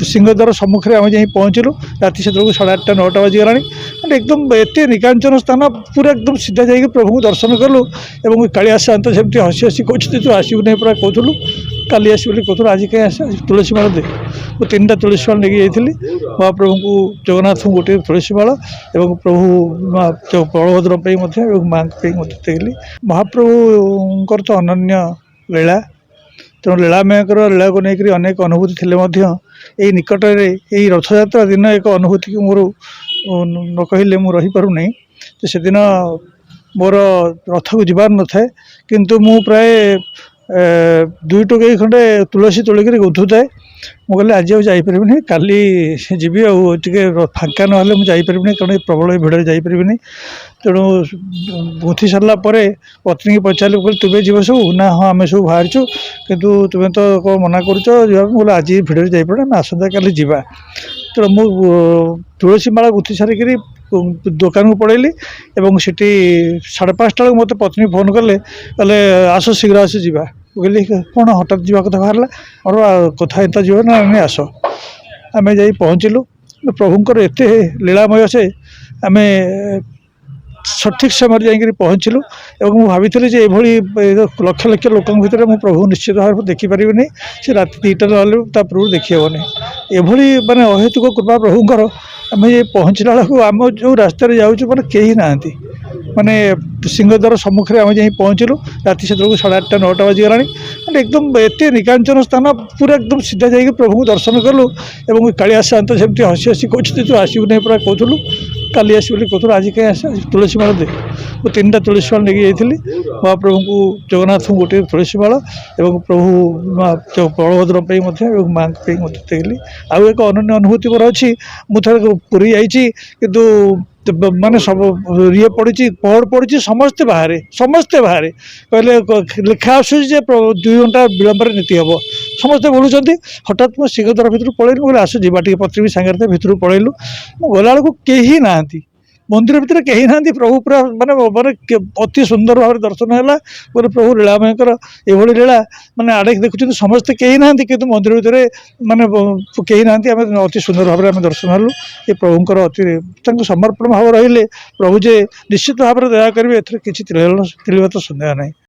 सिंहद्वार सम्मुखें आम जा पहुँचलु राति से 8:30 9टा बाजीगला एकदम एत निकांचन स्थान पूरा एकदम सीधा जा प्रभु को दर्शन कलु और कालिया शांत सेमती हसी हसी कहते तू आसबू नहीं पूरा कहूलु काली आस कहूँ आज कहीं आस तुलसी माला दे मुझे 3टा तुलसी माला लेके जाइली महाप्रभु को जगन्नाथ को गोटे तुलसी माला और प्रभु बलभद्र माँ देखली महाप्रभुଙ୍କର तो अनन्य लीला तेणु लीलामयकर लीला को लेकर अनेक अनुभूति थे यही निकट में यही रथयात्रा दिन एक अनुभूति को मोर न कहले मुझे रहीपारूना तो से दिन मोर रथ को जबार न था किंतु मु प्राय 2 टोकई खंडे तुलसी तोलिक गुंथु थाए मुझे आज आईपारे काली जीवी आगे फाँका ना मुझे जापरि कारण प्रबल भिड़ जापरि तेणु गुंथी सारापर पत्नी की पचारे कहले तुम्हें जीव सब ना हाँ आम सब बाहर कितु तुम्हें तो कौन मना कर आज भिड़ जापड़ ना आसंता काली जीवा तेणु मु तुलसी माला गुंथी सारिक दुकान को पड़ेली और सीटी 5:30 बेलू मत पत्नी फोन कले कहले आस शीघ्र आस जा कहली कौन हठात जावा कथा बाहर और कथा एंता जीव ना आम आस आम जा पहुँचलु प्रभुंर एत लीलामय से आम सठिक समय जा पहुँचलु और मुझे भाभी ये लक्ष लक्ष लोक भितर मु प्रभु निश्चित भाव देखिपारे से राति 2टा ना पूर्व देखी हेनी एभली माने अहेतुक कृपा प्रभुंर आम ये पहुँचला बेलू आम जो रास्त जाऊँ मैंने कहीं ना माने सिंहद्वार सम्मुखें आम जा पहुँचलु राति से 8:30 9टा बाजीगला एकदम एत निकांचन स्थान पूरा एकदम सीधा जा प्रभु को दर्शन कलु और कालिया शांत सेमती हसी हसी कहते तू आसबू नहीं पूरा कहूलु काली आस कहूँ आज कहीं आस तुलसी माला दे मुझे 3टा तुलसी माला लेके जाइली महाप्रभु को जगन्नाथ को गोटे तुलसी माला और प्रभु बलभद्र माँ देखली आउ एक अनन्य अनुभूति मोर अच्छी मुझे पुरी जाइए किंतु माने सब ये पड़ी पहड़ पड़ी समस्ते बाहर कहले लिखा आसूँ 2 घंटा विलंब नीति हम समस्ते बोलूँ हठात मुझे सिंहद्वार भितर पलैलु बोले आस जा पत्नी भी सांगे भितर पलैलु गला बेलू कहीं ना मंदिर भितर कहीं ना प्रभु पूरा माने माने अति सुंदर भाव दर्शन है बोले प्रभु लीलामयकर ये लीला माने आड़े देखुं समस्ते कहीं ना कि मंदिर भितर माने कहीं ना अति सुंदर भाव में दर्शन हलु ये प्रभुंर अति समर्पण भाव रही प्रभु जे निश्चित भाव दया करेंगे एथर किसी तिलवत सन्देह नहीं।